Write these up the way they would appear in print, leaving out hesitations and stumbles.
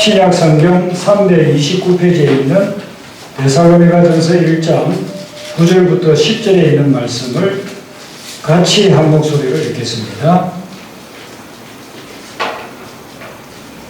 신약성경 329페이지에 있는 데살로니가전서 1장 9절부터 10절에 있는 말씀을 같이 한 목소리로 읽겠습니다.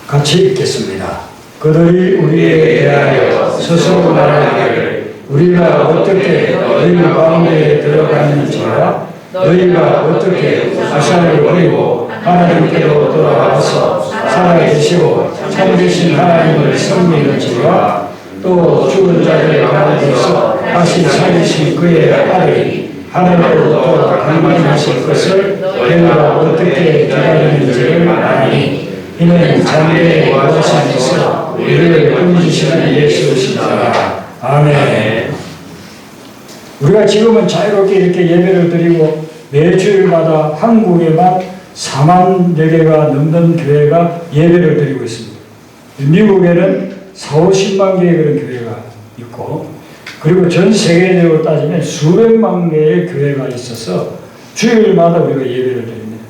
같이 읽겠습니다. 그들이 우리에게 대하여 스스로 말하기를 우리가 어떻게 너희 가운데에 들어갔는지와 너희가 어떻게 아시아를 버리고 하나님께로 돌아와서 살아계시고 참되신 하나님을 섬기는지와 또 죽은 자들의 가운데서 다시 살리신 그의 아들이 하늘로부터 강림하실 것을 너희가 어떻게 기다리는지를 아니 이는 장래에 거하시면서 우리를 구주시는 예수시니라. 아멘. 우리가 지금은 자유롭게 이렇게 예배를 드리고 매주일마다 한국에만 4만여 개가 넘는 교회가 예배를 드리고 있습니다. 미국에는 40~50만 개의 그런 교회가 있고, 그리고 전 세계적으로 따지면 수백만 개의 교회가 있어서 주일마다 우리가 예배를 드립니다.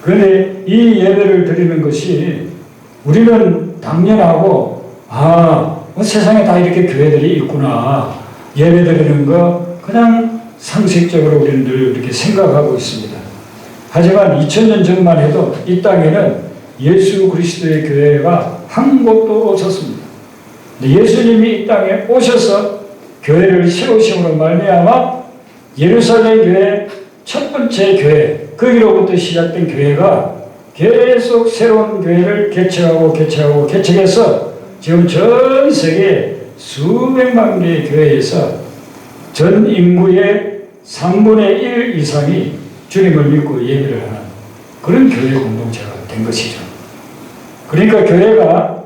그런데 이 예배를 드리는 것이 우리는 당연하고, 세상에 다 이렇게 교회들이 있구나, 예배 드리는 거 그냥 상식적으로 우리는 늘 이렇게 생각하고 있습니다. 하지만 2000년 전만 해도 이 땅에는 예수 그리스도의 교회가 한 곳도 없었습니다. 예수님이 이 땅에 오셔서 교회를 세우심으로 말미암아 예루살렘 교회 첫 번째 교회, 거기로부터 시작된 교회가 계속 새로운 교회를 개척해서 지금 전 세계 수백만 개의 교회에서 전 인구의 3분의 1 이상이 주님을 믿고 예배를 하는 그런 교회 공동체가 된 것이죠. 그러니까 교회가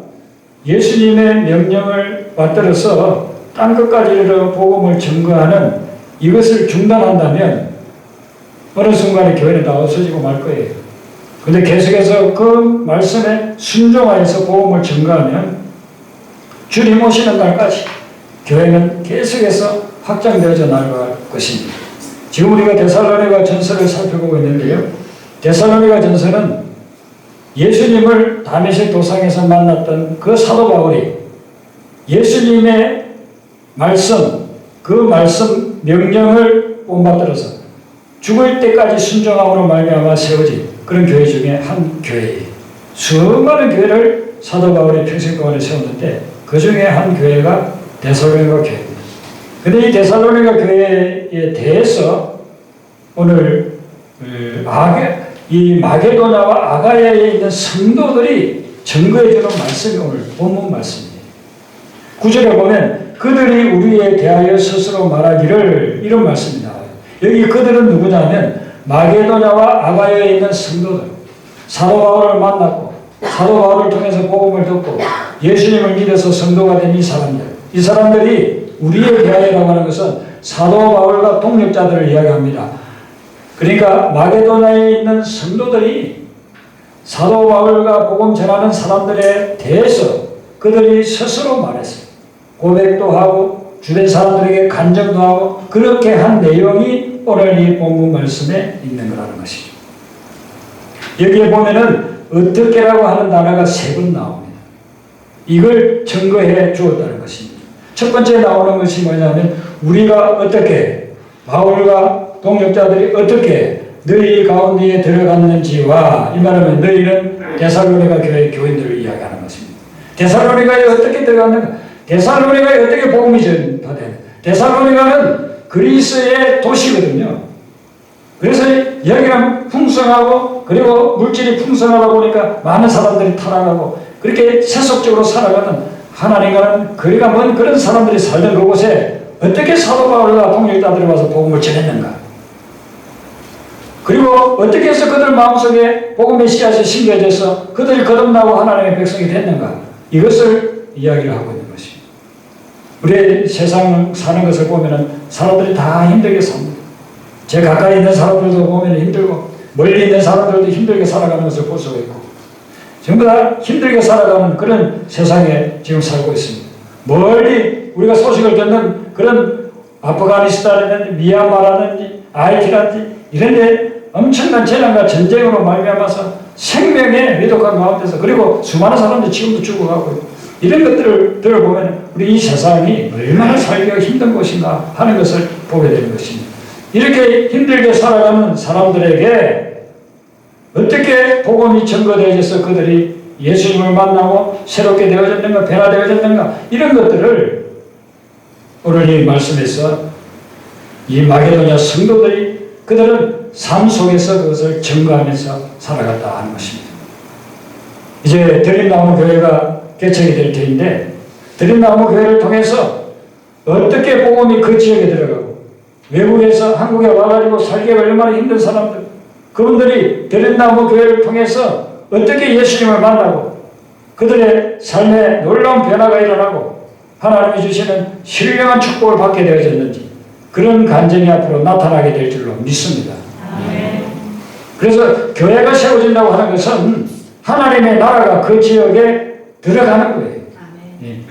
예수님의 명령을 받들어서 땅끝까지 이르러 복음을 증거하는 이것을 중단한다면 어느 순간에 교회는 다 없어지고 말 거예요. 그런데 계속해서 그 말씀에 순종하여서 복음을 증거하면 주님 오시는 날까지 교회는 계속해서 확장되어져 나갈 것입니다. 지금 우리가 데살로니가 전서를 살펴보고 있는데요. 데살로니가 전서는 예수님을 다메섹 도상에서 만났던 그 사도 바울이 예수님의 말씀, 그 말씀 명령을 본받들어서 죽을 때까지 순종함으로 말미암아 세워진 그런 교회 중에 한 교회예요. 수많은 교회를 사도 바울이 평생 동안에 세웠는데 그 중에 한 교회가 데살로니가 교회입니다. 그런데 이 데살로니가 교회에 대해서 오늘 이 마게도냐와 아가야에 있는 성도들이 증거해주는 말씀이 오늘 본문 말씀입니다. 9절에 보면 그들이 우리에 대하여 스스로 말하기를 이런 말씀이 나와요. 여기 그들은 누구냐면 마게도냐와 아가야에 있는 성도들, 사도 바울을 만났고 사도 바울을 통해서 복음을 듣고 예수님을 믿어서 성도가 된 이 사람들이 우리에 대하여라고 하는 것은 사도 바울과 동력자들을 이야기합니다. 그러니까 마게도냐에 있는 성도들이 사도 바울과 복음 전하는 사람들에 대해서 그들이 스스로 말했어요. 고백도 하고 주변 사람들에게 간증도 하고 그렇게 한 내용이 오늘 이 본문 말씀에 있는 거라는 것이죠. 여기에 보면은 어떻게라고 하는 단어가 3번 나옵니다. 이걸 증거해 주었다는 것입니다. 첫 번째 나오는 것이 뭐냐면 우리가 어떻게 바울과 동역자들이 어떻게 너희 가운데에 들어갔는지와 이 말하면 너희는 데살로니가 교회 교인들을 이야기하는 것입니다. 데살로니가에 어떻게 들어갔는가? 데살로니가에 어떻게 복음이 전파되는가? 데살로니가는 그리스의 도시거든요. 그래서 여기는 풍성하고 그리고 물질이 풍성하다 보니까 많은 사람들이 타락하고 그렇게 세속적으로 살아가는 하나님과는 거리가 먼 그런 사람들이 살던 그곳에 어떻게 사도 바울과 동역자들이 와서 복음을 전했는가? 그리고 어떻게 해서 그들 마음속에 복음의 씨앗이 심겨져서 그들이 거듭나고 하나님의 백성이 됐는가? 이것을 이야기를 하고 있는 것입니다. 우리 세상 사는 것을 보면 사람들이 다 힘들게 삽니다. 제 가까이 있는 사람들도 보면 힘들고 멀리 있는 사람들도 힘들게 살아가는 것을 볼 수가 있고 전부 다 힘들게 살아가는 그런 세상에 지금 살고 있습니다. 멀리 우리가 소식을 듣는 그런 아프가니스탄이라든지 미얀마라든지 아이티라든지 이런 데 엄청난 재난과 전쟁으로 말미암아서 생명의 위독한 가운데서, 그리고 수많은 사람들이 지금도 죽어가고, 이런 것들을 들어보면 우리 이 세상이 얼마나 살기가 힘든 곳인가 하는 것을 보게 되는 것입니다. 이렇게 힘들게 살아가는 사람들에게 어떻게 복음이 전거되어져서 그들이 예수님을 만나고 새롭게 되어졌는가, 변화되어졌는가, 이런 것들을 오늘 이 말씀에서 이 마게도냐 성도들이 그들은 삶 속에서 그것을 증거하면서 살아갔다 하는 것입니다. 이제 드림나무 교회가 개척이 될 터인데, 드림나무 교회를 통해서 어떻게 복음이 그 지역에 들어가고, 외국에서 한국에 와가지고 살기가 얼마나 힘든 사람들, 그분들이 드림나무 교회를 통해서 어떻게 예수님을 만나고 그들의 삶에 놀라운 변화가 일어나고 하나님이 주시는 신령한 축복을 받게 되어졌는지, 그런 간증이 앞으로 나타나게 될 줄로 믿습니다. 그래서 교회가 세워진다고 하는 것은 하나님의 나라가 그 지역에 들어가는 거예요.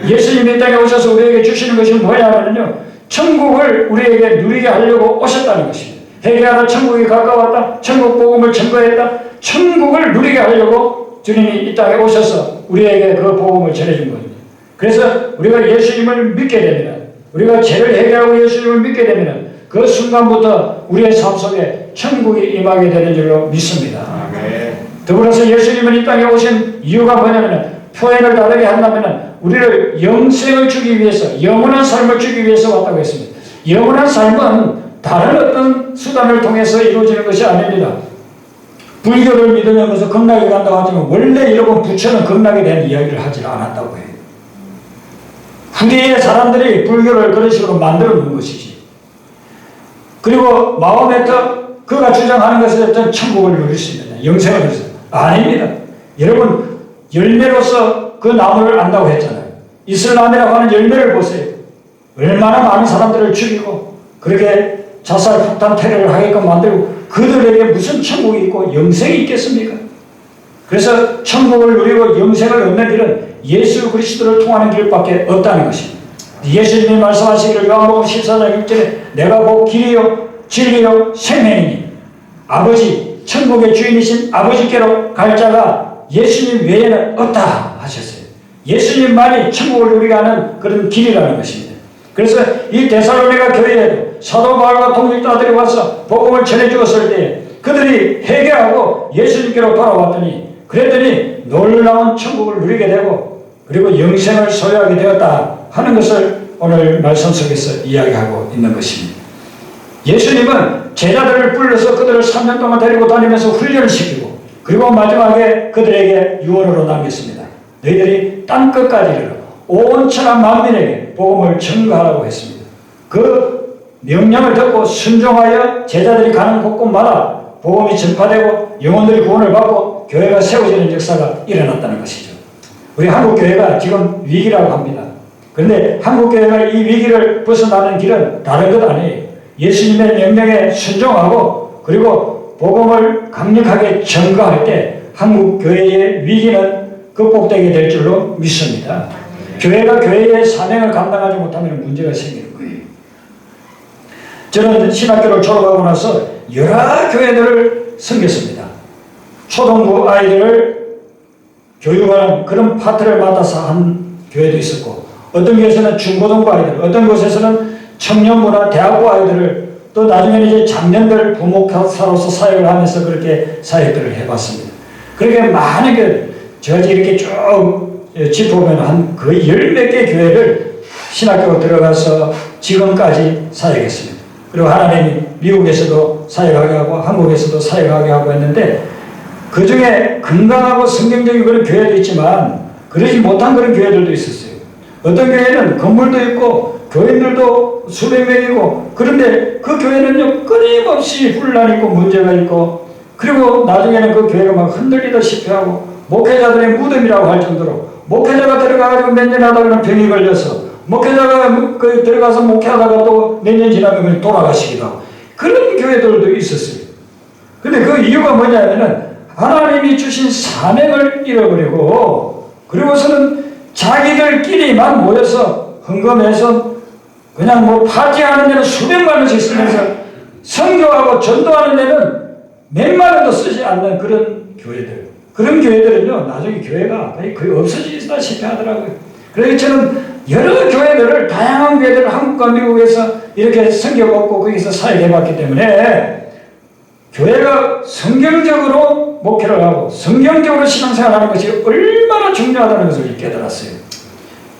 예수님이 이 땅에 오셔서 우리에게 주시는 것이 뭐냐면요, 천국을 우리에게 누리게 하려고 오셨다는 것입니다. 회개하라, 천국이 가까웠다, 천국 복음을 증거했다, 천국을 누리게 하려고 주님이 이 땅에 오셔서 우리에게 그 복음을 전해준 겁니다. 그래서 우리가 예수님을 믿게 되면, 우리가 죄를 회개하고 예수님을 믿게 되면 그 순간부터 우리의 삶 속에 천국이 임하게 되는 줄로 믿습니다. 더불어서 예수님은 이 땅에 오신 이유가 뭐냐면, 표현을 다르게 한다면 우리를 영생을 주기 위해서, 영원한 삶을 주기 위해서 왔다고 했습니다. 영원한 삶은 다른 어떤 수단을 통해서 이루어지는 것이 아닙니다. 불교를 믿으면서 극락에 간다고 하지만 원래 여러분 부처는 극락에 대한 이야기를 하지 않았다고 해요. 후대의 사람들이 불교를 그런 식으로 만들어 놓은 것이지. 그리고 마호메트 그가 주장하는 것에 어떤 천국을 누릴 수 있느냐, 영생을 누릴 수 있느냐, 아닙니다. 여러분 열매로서 그 나무를 안다고 했잖아요. 이슬람이라고 하는 열매를 보세요. 얼마나 많은 사람들을 죽이고 그렇게 자살 폭탄 테러를 하게끔 만들고, 그들에게 무슨 천국이 있고 영생이 있겠습니까? 그래서 천국을 누리고 영생을 얻는 길은 예수 그리스도를 통하는 길밖에 없다는 것입니다. 예수님이 말씀하시기를 요한복음 14장 6절에 내가 곧 길이요 진리요 생명이니, 아버지 천국의 주인이신 아버지께로 갈 자가 예수님 외에는 없다 하셨어요. 예수님만이 천국을 누리게 하는 그런 길이라는 것입니다. 그래서 이 데살로니가 교회에도 사도 바울과 동역자들이 와서 복음을 전해주었을 때 그들이 회개하고 예수님께로 돌아왔더니, 그랬더니 놀라운 천국을 누리게 되고 그리고 영생을 소유하게 되었다 하는 것을 오늘 말씀 속에서 이야기하고 있는 것입니다. 예수님은 제자들을 불러서 그들을 3년 동안 데리고 다니면서 훈련을 시키고, 그리고 마지막에 그들에게 유언으로 남겼습니다. 너희들이 땅끝까지 이르러 온 천하 만민에게 복음을 전가하라고 했습니다. 그 명령을 듣고 순종하여 제자들이 가는 곳곳마다 복음이 전파되고 영혼들이 구원을 받고 교회가 세워지는 역사가 일어났다는 것이죠. 우리 한국교회가 지금 위기라고 합니다. 그런데 한국교회가 이 위기를 벗어나는 길은 다른 것 아니에요. 예수님의 명령에 순종하고 그리고 복음을 강력하게 전가할 때 한국교회의 위기는 극복되게 될 줄로 믿습니다. 교회가 교회의 사명을 감당하지 못하면 문제가 생기는 거예요. 저는 신학교를 졸업하고 나서 여러 교회들을 섬겼습니다. 초등부 아이들을 교육하는 그런 파트를 맡아서 한 교회도 있었고, 어떤 교회에서는 중고등부 아이들, 어떤 곳에서는 청년부나 대학부 아이들을, 또 나중에는 이제 장년들 부목사로서 사역을 하면서 그렇게 사역들을 해봤습니다. 그렇게 많은 교회, 제가 이렇게 쭉 짚어보면 한 거의 10몇 개 교회를 신학교 들어가서 지금까지 사역했습니다. 그리고 하나님이 미국에서도 사역하게 하고 한국에서도 사역하게 하고 했는데, 그 중에 건강하고 성경적인 그런 교회도 있지만 그러지 못한 그런 교회들도 있었어요. 어떤 교회는 건물도 있고 교인들도 수백 명이고, 그런데 그 교회는요 끊임없이 분란이 있고 문제가 있고, 그리고 나중에는 그 교회가 막 흔들리다시피 하고 목회자들의 무덤이라고 할 정도로, 목회자가 들어가가지고 몇 년 하다가는 병이 걸려서 목회자가 그 들어가서 목회하다가 또 몇 년 지나면 돌아가시기도 하고, 그런 교회들도 있었어요. 근데 그 이유가 뭐냐면은 하나님이 주신 사명을 잃어버리고, 그리고서는 자기들끼리만 모여서 헌금해서 그냥 뭐 파티하는 데는 수백만 원씩 쓰면서 선교하고 전도하는 데는 몇만 원도 쓰지 않는 그런 교회들. 그런 교회들은요, 나중에 교회가 거의 없어지다시피 하더라고요. 그래서 저는 여러 교회들을, 다양한 교회들을 한국과 미국에서 이렇게 섬겨봤고, 거기서 사역해봤기 때문에 교회가 성경적으로 목회를 하고, 성경적으로 신앙생활을 하는 것이 얼마나 중요하다는 것을 깨달았어요.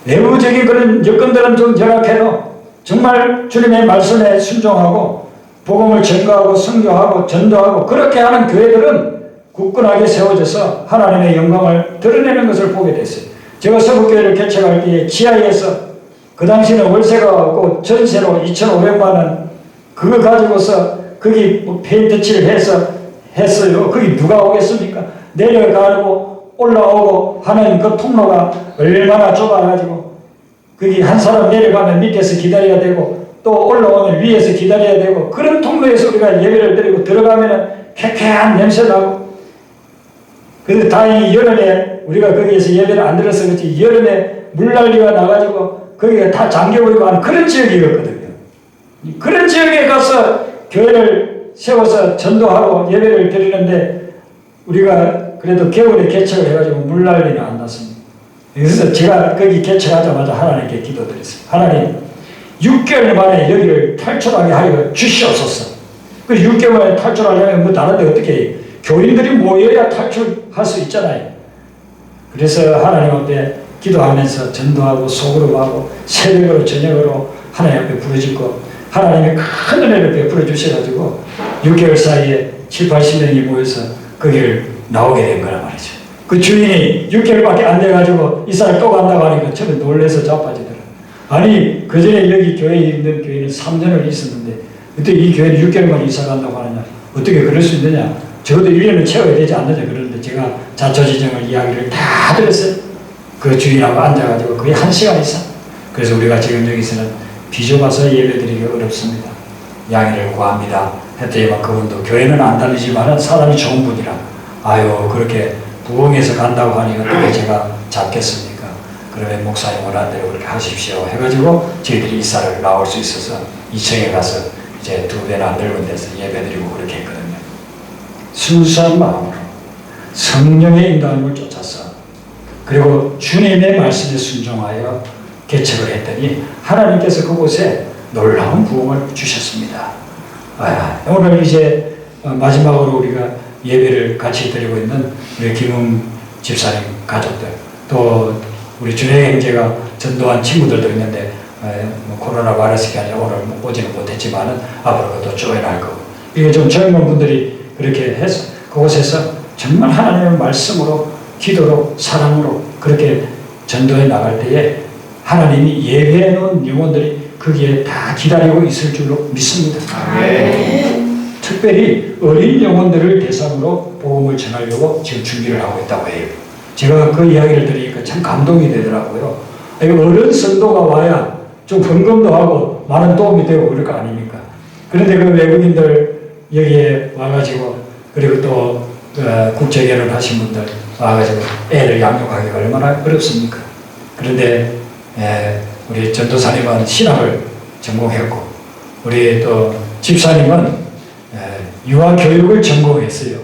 외부적인 그런 여건들은 좀 열악해도, 정말 주님의 말씀에 순종하고, 복음을 전가하고, 선교하고, 전도하고, 그렇게 하는 교회들은 굳건하게 세워져서 하나님의 영광을 드러내는 것을 보게 됐어요. 제가 서북교회를 개척할 때에 지하에서, 그 당시에는 월세가 없고 전세로 2,500만 원 그거 가지고서 거기 뭐 페인트 칠을 했어요. 거기 누가 오겠습니까? 내려가고 올라오고 하는 그 통로가 얼마나 좁아가지고 거기 한 사람 내려가면 밑에서 기다려야 되고 또 올라오면 위에서 기다려야 되고, 그런 통로에서 우리가 예배를 드리고 들어가면 쾌쾌한 냄새 나고, 그런데 다행히 여름에 우리가 거기에서 예배를 안 들어서 그렇지, 여름에 물난리가 나가지고 거기가 다 잠겨버리고 하는 그런 지역이었거든요. 그런 지역에 가서 교회를 세워서 전도하고 예배를 드리는데 우리가 그래도 겨울에 개척을 해가지고 물난리는 안 났습니다. 그래서 제가 거기 개척하자마자 하나님께 기도드렸어요. 하나님, 6개월 만에 여기를 탈출하게 하여 주시옵소서. 그 6개월 만에 탈출하려면 뭐 다른데 어떻게 해요? 교인들이 모여야 탈출할 수 있잖아요. 그래서 하나님 앞에 기도하면서 전도하고 소그룹하고 새벽으로 저녁으로 하나님 앞에 부르짖고, 하나님의 큰 은혜를 베풀어 주셔가지고 6개월 사이에 7, 80명이 모여서 거기를 나오게 된 거란 말이죠. 그 주인이 6개월밖에 안 돼가지고 이 사람 또 간다고 하니까 처음에 놀래서 자빠지더라. 아니, 그 전에 여기 교회에 있는 교회는 3년을 있었는데 그때 이 교회는 6개월만 이사 간다고 하느냐, 어떻게 그럴 수 있느냐, 적어도 1년을 채워야 되지 않느냐. 그러는데 제가 자초지정을 이야기를 다 들었어요. 그 주인하고 앉아가지고 거의 1시간 이상. 그래서 우리가 지금 여기서는 비좁아서 예배드리기 어렵습니다. 양해를 구합니다 했더니만 그분도 교회는 안 다니지만 사람이 좋은 분이라, 아유 그렇게 부흥해서 간다고 하니 어떻게 제가 잡겠습니까? 그러면 목사님 원하는 대로 그렇게 하십시오 해가지고 저희들이 이사를 나올 수 있어서 2층에 가서 이제 2배나 넓은 데서 예배드리고 그렇게 했거든요. 순수한 마음으로 성령의 인도함을 쫓아서, 그리고 주님의 말씀에 순종하여 개척을 했더니 하나님께서 그곳에 놀라운 부흥을 주셨습니다. 오늘 이제 마지막으로 우리가 예배를 같이 드리고 있는 우리 김웅 집사님 가족들, 또 우리 준혜 형제가 전도한 친구들도 있는데 뭐 코로나 바이러스가 아니라 오늘 오지는 못했지만은 앞으로 또 조인할 거고, 이게 좀 젊은 분들이 그렇게 해서 그곳에서 정말 하나님의 말씀으로, 기도로, 사랑으로 그렇게 전도해 나갈 때에 하나님이 예배해 놓은 영혼들이 거기에 다 기다리고 있을 줄로 믿습니다. 특별히 어린 영혼들을 대상으로 복음을 전하려고 지금 준비를 하고 있다고 해요. 제가 그 이야기를 들으니까 참 감동이 되더라고요. 어른 성도가 와야 좀 헌금도 하고 많은 도움이 되고 그럴 거 아닙니까? 그런데 그 외국인들 여기에 와가지고, 그리고 또 국제결혼 하신 분들 와가지고 애를 양육하기가 얼마나 어렵습니까? 그런데 우리 전도사님은 신학을 전공했고, 우리 또 집사님은 유아교육을 전공했어요.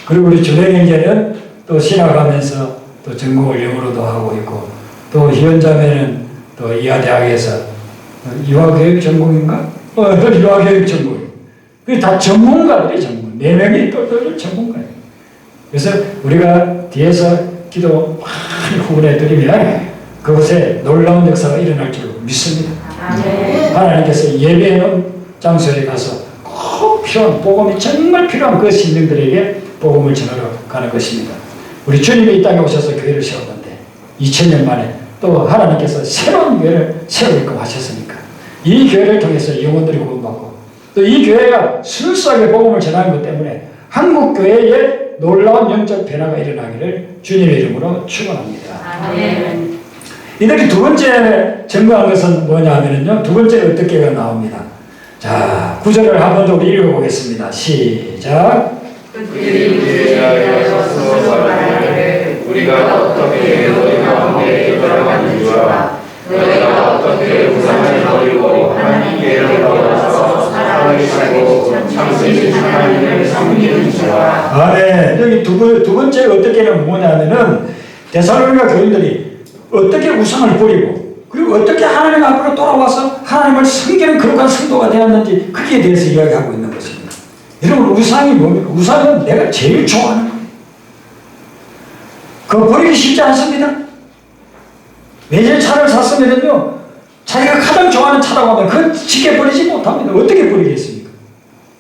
그리고 우리 준혜 형제는 또 신학하면서 또 전공을 영어로도 하고 있고, 또 희연자매는 또 이하대학에서 유아교육 전공인가? 또 유아교육 전공. 그게 다 전문가들이 전문. 4명이 똘똘 전문가예요. 그래서 우리가 뒤에서 기도 많이 후원해 드리면 그곳에 놀라운 역사가 일어날 줄 믿습니다. 하나님께서 예배하는 장소에 가서 꼭 필요한 복음이 정말 필요한 그 신령들에게 복음을 전하러 가는 것입니다. 우리 주님이 이 땅에 오셔서 교회를 세웠는데 2000년 만에 또 하나님께서 새로운 교회를 세우게끔 하셨으니까 이 교회를 통해서 영혼들이 구원받고, 또 이 교회가 순수하게 복음을 전하는 것 때문에 한국 교회에 놀라운 영적 변화가 일어나기를 주님의 이름으로 축원합니다. 이렇게 두 번째 증거한 것은 뭐냐 하면요, 두 번째 어떻게가 나옵니다. 자, 9절을 한 번 더 우리 읽어보겠습니다. 시작. 우리가 어떻게 너희 가운데 들어갔는지와 너희가 어떻게 우상을 버리고 하나님께로 돌아서 살아가는지를 세상을 살고 참으신 하나님을 섬기는 자라. 아멘. 여기 두 번째 어떻게는 뭐냐면은 데살로니가 교인들이 어떻게 우상을 버리고 그리고 어떻게 하나님 앞으로 돌아와서 하나님을 섬기는 거룩한 성도가 되었는지 거기에 대해서 이야기하고 있는 것입니다. 여러분 우상이 뭡니까? 우상은 내가 제일 좋아하는 거예요. 그거 버리기 쉽지 않습니다. 외제차를 샀으면요 자기가 가장 좋아하는 차라고 하면 그건 쉽게 버리지 못합니다. 어떻게 버리겠습니까?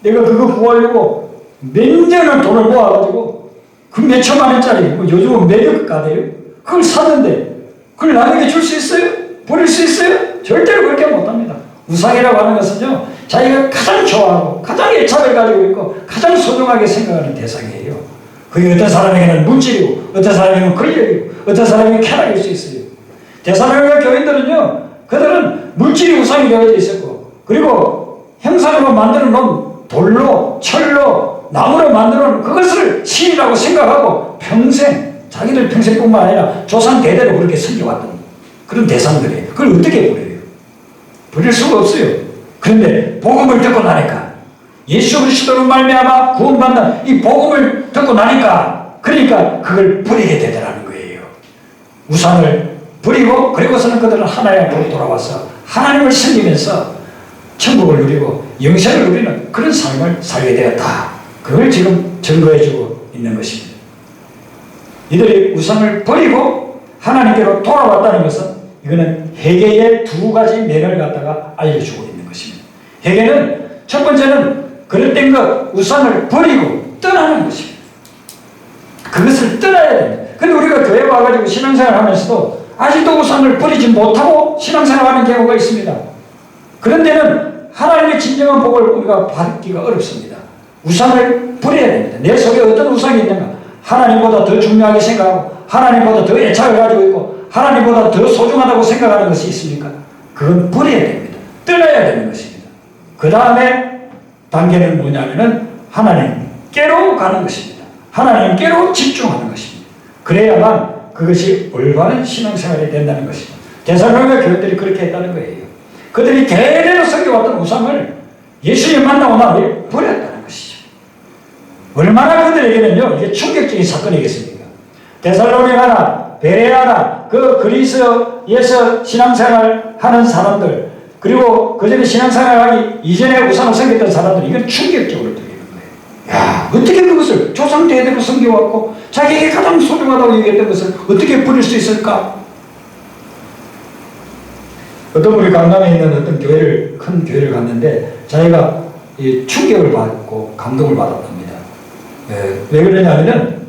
내가 그거 구하려고 몇 년을 돈을 모아가지고 그 몇 천만 원짜리 뭐 요즘은 몇억 가대요. 그걸 샀는데 그걸 남에게 줄 수 있어요? 버릴 수 있어요? 절대로 그렇게 못합니다. 우상이라고 하는 것은요 자기가 가장 좋아하고 가장 애착을 가지고 있고 가장 소중하게 생각하는 대상이에요. 그게 어떤 사람에게는 물질이고 어떤 사람에게는 권력이고 어떤 사람에게는 쾌락일 수 있어요. 데살로니가 교인들은요 그들은 물질이 우상이 되어져 있었고 그리고 형상으로 만들어 놓은 돌로 철로 나무로 만들어 놓은 그것을 신이라고 생각하고 평생 자기들 평생뿐만 아니라 조상 대대로 그렇게 섬겨왔던 그런 대상들이에요. 그걸 어떻게 버려요? 버릴 수가 없어요. 그런데 복음을 듣고 나니까 예수 그리스도로 말미암아 구원받는 이 복음을 듣고 나니까 그러니까 그걸 버리게 되더라는 거예요. 우상을 버리고 그리고서는 그들은 하나님 앞으로 돌아와서 하나님을 섬기면서 천국을 누리고 영생을 누리는 그런 삶을 살게 되었다. 그걸 지금 증거해주고 있는 것입니다. 이들이 우상을 버리고 하나님께로 돌아왔다는 것은 이거는 회개의 두 가지 면을 갖다가 알려주고 있는 것입니다. 회개는 첫 번째는 그릇된 것 우상을 버리고 떠나는 것입니다. 그것을 떠나야 됩니다. 근데 우리가 교회 와가지고 신앙생활 하면서도 아직도 우상을 버리지 못하고 신앙생활하는 경우가 있습니다. 그런 데는 하나님의 진정한 복을 우리가 받기가 어렵습니다. 우상을 버려야 됩니다. 내 속에 어떤 우상이 있는가? 하나님보다 더 중요하게 생각하고 하나님보다 더 애착을 가지고 있고 하나님보다 더 소중하다고 생각하는 것이 있습니까? 그건 버려야 됩니다. 떠나야 되는 것입니다. 그 다음에 단계는 뭐냐면은 하나님께로 가는 것입니다. 하나님께로 집중하는 것입니다. 그래야만 그것이 올바른 신앙생활이 된다는 것입니다. 데살로니가 교회들이 그렇게 했다는 거예요. 그들이 대대로 섬겨왔던 우상을 예수님 만나고 나면 버렸다는 것이죠. 얼마나 그들에게는요 이게 충격적인 사건이겠습니까? 데살로니가나 베레아나 그 그리스에서 신앙생활 하는 사람들 그리고 그 전에 신앙생활하기 이전에 우상을 섬겼던 사람들 이건 충격적으로 들리는 거예요. 야 어떻게 그것을 조상 대대로 섬겨왔고 자기에게 가장 소중하다고 얘기했던 것을 어떻게 버릴 수 있을까? 어떤 분이 강남에 있는 어떤 교회를 큰 교회를 갔는데 자기가 이 충격을 받고 감동을 받았답니다. 왜 그러냐면은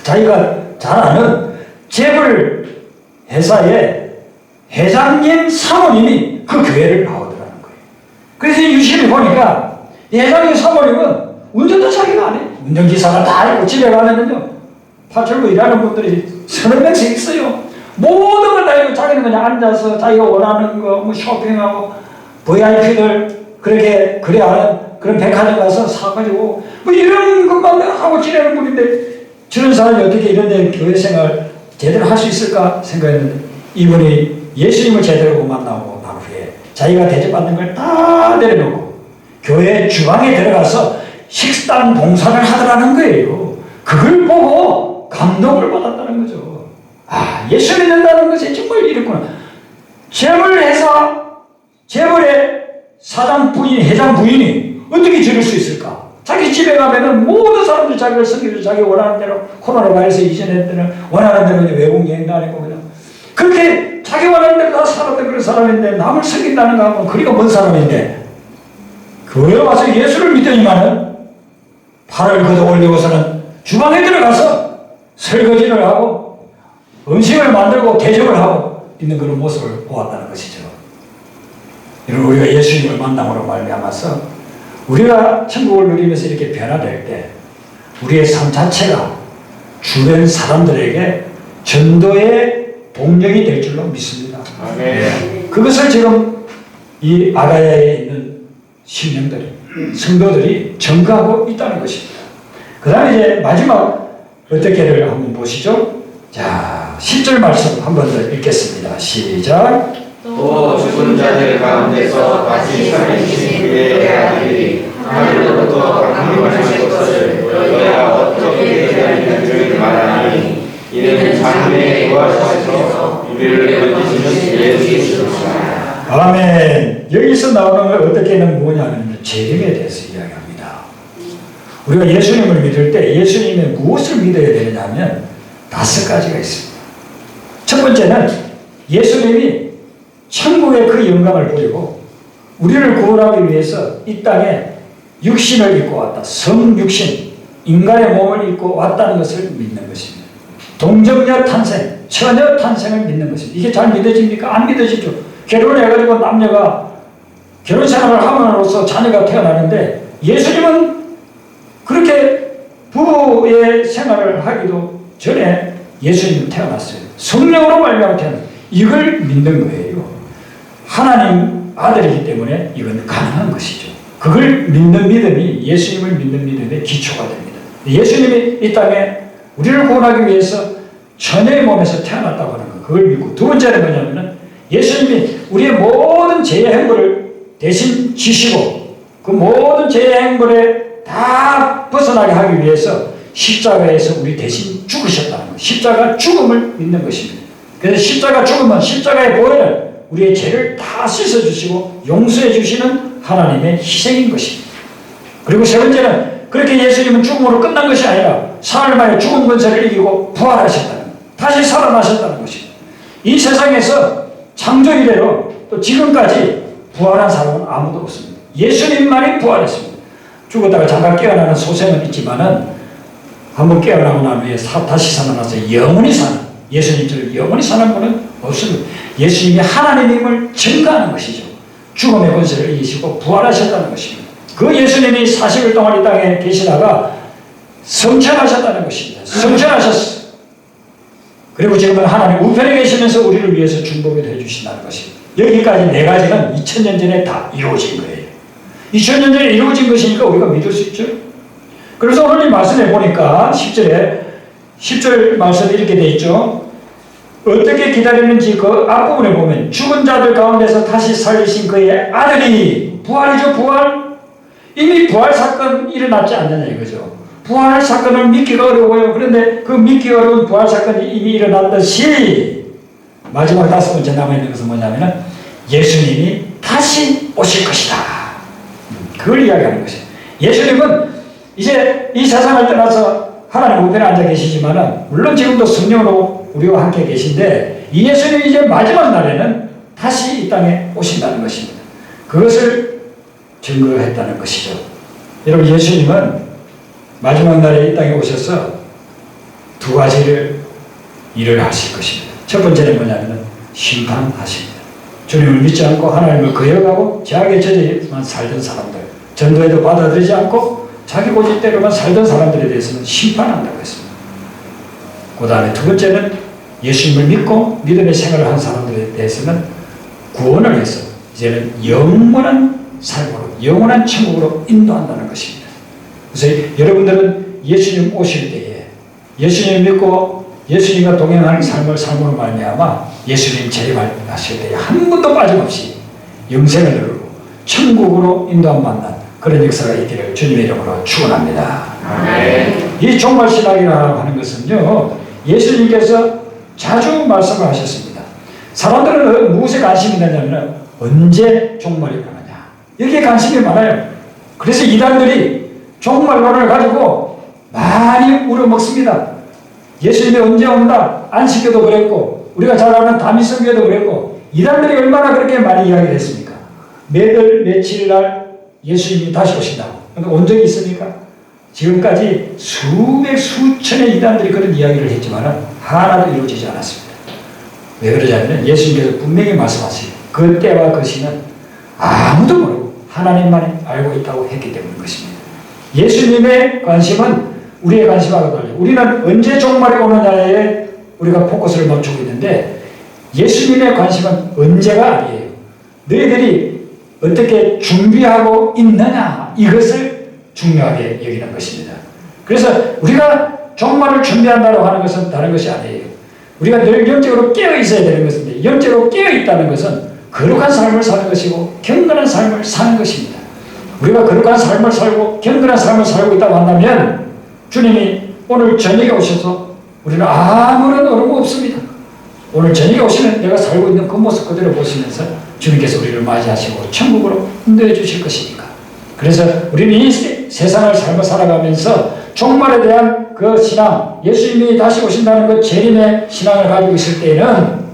자기가 잘 아는 재벌 회사의 회장님 사모님이 그 교회를 나오더라는 거예요. 그래서 유심히 보니까 이 회장님 사모님은 운전도 자기가 안 해. 운전기사가 다 알고 집에 가면은요 파출부 일하는 분들이 서너 명씩 있어요. 모든 걸 다 알고 자기는 그냥 앉아서 자기가 원하는 거 뭐 쇼핑하고 VIP들 그렇게 그래하는 그런 백화점 가서 사가지고 뭐 이런 것만 하고 지내는 분인데 저런 사람이 어떻게 이런 데 교회 생활 제대로 할 수 있을까 생각했는데 이분이 예수님을 제대로 만나고 난 후에 자기가 대접받는 걸 다 내려놓고 교회 주방에 들어가서 식당 봉사를 하더라는 거예요. 그걸 보고 감동을 받았다는 거죠. 아, 예수 믿는다는 것이 정말 이렇구나. 재벌회사, 재벌의 사장 부인, 회장 부인이 어떻게 저럴 수 있을까? 자기 집에 가면은 모든 사람들이 자기를 섬기고 자기 원하는 대로 코로나 바이러스 이전에 때는 원하는 대로 외국 여행 다니고 그냥 그렇게 자기 원하는 대로 다 살았던 그런 사람인데 남을 섬긴다는 거 하면 그리가 뭔 사람인데 교회 와서 예수를 믿더니만은 팔을 걷어 올리고서는 주방에 들어가서 설거지를 하고 음식을 만들고 대접을 하고 있는 그런 모습을 보았다는 것이죠. 여러분 우리가 예수님을 만남으로 말미암아서 우리가 천국을 누리면서 이렇게 변화될 때 우리의 삶 자체가 주변 사람들에게 전도의 동력이 될 줄로 믿습니다. 아멘. 그것을 지금 이 아가야에 있는 신령들이 성도들이 증거하고 있다는 것입니다. 그 다음에 이제 마지막 어떻게를 한번 보시죠. 자, 10절 말씀 한 번 더 읽겠습니다. 시작. 또 또 죽은 자들 가운데서 다시 살리신 그의 아들이 하늘로부터 강림하실 것을 너희가 어떻게 기다리는지 말하니 이는 장래에 부활하셔서 우리를 건지시는 예수이시니라. 아멘. 여기서 나오는 걸 어떻게는 뭐냐면 재림에 대해서 이야기합니다. 우리가 예수님을 믿을 때 예수님의 무엇을 믿어야 되느냐면 5가지가 있습니다. 첫 번째는 예수님이 천국의 그 영광을 보이고 우리를 구원하기 위해서 이 땅에 육신을 입고 왔다. 성육신, 인간의 몸을 입고 왔다는 것을 믿는 것입니다. 동정녀 탄생, 처녀 탄생을 믿는 것입니다. 이게 잘 믿어집니까? 안 믿어지죠. 결혼해가지고 남녀가 결혼 생활을 함으로써 자녀가 태어나는데 예수님은 그렇게 부부의 생활을 하기도 전에 예수님은 태어났어요. 성령으로 말미암아 태어났어요. 이걸 믿는 거예요. 하나님 아들이기 때문에 이건 가능한 것이죠. 그걸 믿는 믿음이 예수님을 믿는 믿음의 기초가 됩니다. 예수님이 이 땅에 우리를 구원하기 위해서 처녀의 몸에서 태어났다고 하는 것, 그걸 믿고, 두 번째는 뭐냐면은 예수님이 우리의 모든 죄의 행보를 대신 지시고 그 모든 죄의 행보를 다 벗어나게 하기 위해서 십자가에서 우리 대신 죽으셨다는 것, 십자가 죽음을 믿는 것입니다. 그래서 십자가 죽음은, 십자가의 보혈은 우리의 죄를 다 씻어주시고 용서해 주시는 하나님의 희생인 것입니다. 그리고 세 번째는 그렇게 예수님은 죽음으로 끝난 것이 아니라 사흘 만에 죽은 권세를 이기고 부활하셨다는 것, 다시 살아나셨다는 것입니다. 이 세상에서 창조 이래로 또 지금까지 부활한 사람은 아무도 없습니다. 예수님만이 부활했습니다. 죽었다가 잠깐 깨어나는 소생은 있지만은 한번 깨어나고 난 후에 다시 살아나서 영원히 사는, 예수님처럼 영원히 사는 분은 없습니다. 예수님이 하나님임을 증거하는 것이죠. 죽음의 권세를 이기시고 부활하셨다는 것입니다. 그 예수님이 40일 동안 이 땅에 계시다가 성천하셨다는 것입니다. 성천하셨어요. 그리고 지금은 하나님 우편에 계시면서 우리를 위해서 중보기도 해주신다는 것입니다. 여기까지 4가지는 2000년 전에 다 이루어진 거예요. 2000년 전에 이루어진 것이니까 우리가 믿을 수 있죠. 그래서 오늘 이 말씀에 보니까 10절 말씀에 이렇게 되어 있죠. 어떻게 기다리는지 그 앞부분에 보면 죽은 자들 가운데서 다시 살리신 그의 아들이, 부활이죠, 부활. 이미 부활 사건 일어났지 않느냐 이거죠. 부활 사건을 믿기가 어려워요. 그런데 그 믿기 어려운 부활 사건이 이미 일어났듯이 마지막 5번째 남아있는 것은 뭐냐면 예수님이 다시 오실 것이다. 그걸 이야기하는 것이에요. 예수님은 이제 이 세상을 떠나서 하나님 우편에 앉아 계시지만은 물론 지금도 성령으로 우리와 함께 계신데 이 예수님이 이제 마지막 날에는 다시 이 땅에 오신다는 것입니다. 그것을 증거했다는 것이죠. 여러분, 예수님은 마지막 날에 이 땅에 오셔서 2가지를 일을 하실 것입니다. 첫 번째는 뭐냐면 심판하십니다. 주님을 믿지 않고 하나님을 거역하고 죄악에 젖어만 살던 사람들, 전도에도 받아들이지 않고 자기 고집대로만 살던 사람들에 대해서는 심판한다고 했습니다. 그 다음에 2번째는 예수님을 믿고 믿음의 생활을 한 사람들에 대해서는 구원을 해서 이제는 영원한 삶으로, 영원한 천국으로 인도한다는 것입니다. 그래서 여러분들은 예수님 오실 때에 예수님 믿고 예수님과 동행하는 삶을 삶으로 말미암아 예수님 재림하실 때에 한 번도 빠짐없이 영생을 누리고 천국으로 인도함 만난 그런 역사가 있기를 주님의 이름으로 축원합니다. 이 종말신학이라고 하는 것은요, 예수님께서 자주 말씀을 하셨습니다. 사람들은 무엇에 관심이 있느냐면 언제 종말이 일어나냐, 여기에 관심이 많아요. 그래서 이단들이 종말론을 가지고 많이 우려먹습니다. 예수님이 언제 온다, 안식교도 그랬고 우리가 잘 아는 다미성교도 그랬고 이단들이 얼마나 그렇게 많이 이야기를 했습니까? 매달 며칠 날 예수님이 다시 오신다고. 그런데 온 적이 있습니까? 지금까지 수천의 이단들이 그런 이야기를 했지만 하나도 이루어지지 않았습니다. 왜 그러냐면 예수님께서 분명히 말씀하세요. 그 때와 그 시는 아무도 모르고 하나님만이 알고 있다고 했기 때문인 것입니다. 예수님의 관심은 우리의 관심하고 달라요. 우리는 언제 종말이 오느냐에 우리가 포커스를 맞추고 있는데 예수님의 관심은 언제가 아니에요. 너희들이 어떻게 준비하고 있느냐, 이것을 중요하게 여기는 것입니다. 그래서 우리가 종말을 준비한다고 하는 것은 다른 것이 아니에요. 우리가 늘 영적으로 깨어 있어야 되는 것인데, 영적으로 깨어 있다는 것은 거룩한 삶을 사는 것이고 경건한 삶을 사는 것입니다. 우리가 거룩한 삶을 살고 경건한 삶을 살고 있다고 한다면 주님이 오늘 저녁에 오셔서 우리는 아무런 어려움 없습니다. 오늘 저녁에 오시면 내가 살고 있는 그 모습 그대로 보시면서 주님께서 우리를 맞이하시고 천국으로 인도해 주실 것이니까. 그래서 우리는 이 세상을 삶을 살아가면서 종말에 대한 그 신앙, 예수님이 다시 오신다는 그 재림의 신앙을 가지고 있을 때에는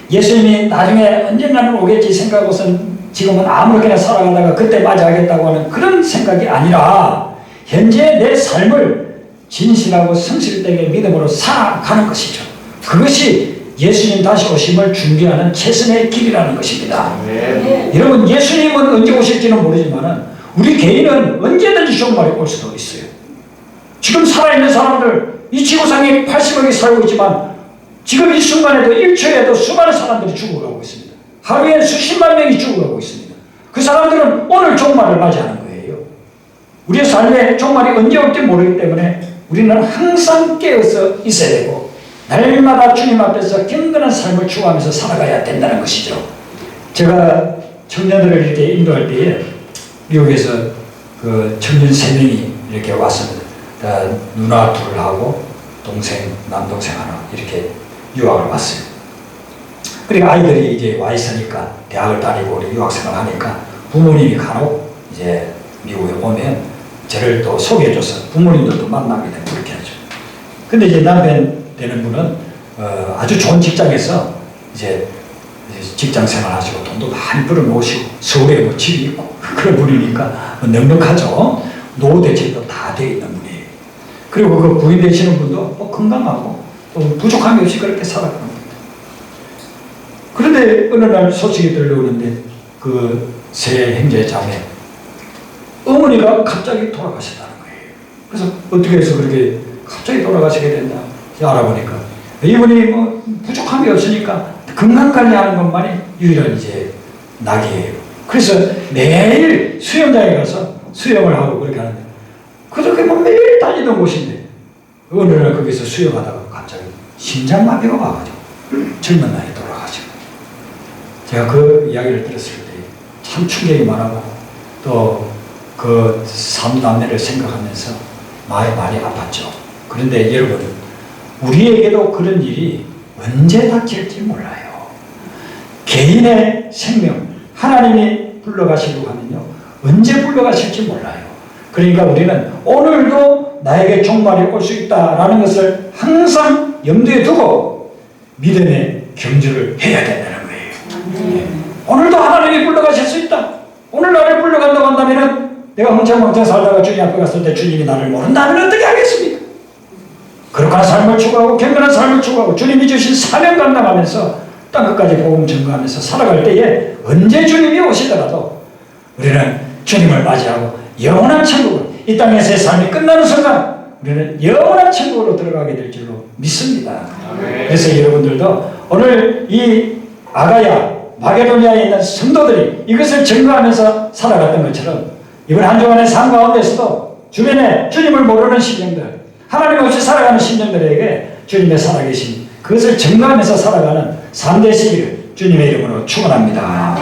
예수님이 나중에 언젠가는 오겠지 생각하고선 지금은 아무렇게나 살아가다가 그때 맞이하겠다고 하는 그런 생각이 아니라 현재 내 삶을 진실하고 성실되게 믿음으로 살아가는 것이죠. 그것이 예수님 다시 오심을 준비하는 최선의 길이라는 것입니다. 여러분, 예수님은 언제 오실지는 모르지만 우리 개인은 언제든지 종말이 올 수도 있어요. 지금 살아있는 사람들, 이 지구상에 80억이 살고 있지만 지금 이 순간에도 1초에도 수많은 사람들이 죽어가고 있습니다. 하루에 수십만 명이 죽어가고 있습니다. 그 사람들은 오늘 종말을 맞이하는 거예요. 우리의 삶에 종말이 언제 올지 모르기 때문에 우리는 항상 깨어서 있어야 되고 날마다 주님 앞에서 경건한 삶을 추구하면서 살아가야 된다는 것이죠. 제가 청년들을 이렇게 인도할 때에 미국에서 그 청년 3명이 이렇게 왔습니다. 누나 둘하고 동생, 남동생 하나 이렇게 유학을 왔어요. 그러니까 아이들이 이제 와 있으니까 대학을 다니고 우리 유학생활 하니까 부모님이 간혹 이제 미국에 오면 저를 또 소개해줘서 부모님들도 만나게 되고 그렇게 하죠. 근데 이제 남편 되는 분은 아주 좋은 직장에서 이제 직장 생활 하시고 돈도 많이 벌어놓으시고 서울에 뭐 집이 있고 그런 분이니까 넉넉하죠. 노후 대책도 다 되어 있는 분이에요. 그리고 그 부인 되시는 분도 뭐 건강하고 또 부족함이 없이 그렇게 살아가는 겁니다. 그런데 어느 날 소식이 들려오는데 그 세 형제 자매 어머니가 갑자기 돌아가셨다는 거예요. 그래서 어떻게 해서 그렇게 갑자기 돌아가시게 됐나 알아보니까 이분이 뭐 부족함이 없으니까 건강관리하는 것만이 유일한 이제 낙이에요. 그래서 매일 수영장에 가서 수영을 하고 그렇게 하는데 그렇게 뭐 매일 다니던 곳인데 어느 날 거기서 수영하다가 갑자기 심장마비가 와가지고 젊은 나이에 돌아가죠. 제가 그 이야기를 들었을 때 참 충격이 많아고 또 그 3남매를 생각하면서 마음이 많이 아팠죠. 그런데 여러분, 우리에게도 그런 일이 언제 닥칠지 몰라요. 개인의 생명, 하나님이 불러가시려고 하면요, 언제 불러가실지 몰라요. 그러니까 우리는 오늘도 나에게 종말이 올 수 있다라는 것을 항상 염두에 두고 믿음의 경주를 해야 된다는 거예요. 오늘도 하나님이 불러가실 수 있다. 오늘 나를 불러간다고 한다면 내가 멍청멍청 살다가 주님 앞에 갔을 때 주님이 나를 모른다면 어떻게 하겠습니까? 거룩한 삶을 추구하고 경건한 삶을 추구하고 주님이 주신 사명 감당하면서 땅끝까지 복음 전가하면서 살아갈 때에 언제 주님이 오시더라도 우리는 주님을 맞이하고 영원한 천국을, 이 땅에서의 삶이 끝나는 순간 우리는 영원한 천국으로 들어가게 될 줄로 믿습니다. 그래서 여러분들도 오늘 이 아가야 마게도니아에 있는 성도들이 이것을 증거하면서 살아갔던 것처럼 이번 한 주간의 삶 가운데서도 주변에 주님을 모르는 심령들, 하나님 없이 살아가는 심령들에게 주님의 살아계신 그것을 증거하면서 살아가는 3대 시기를 주님의 이름으로 축원합니다.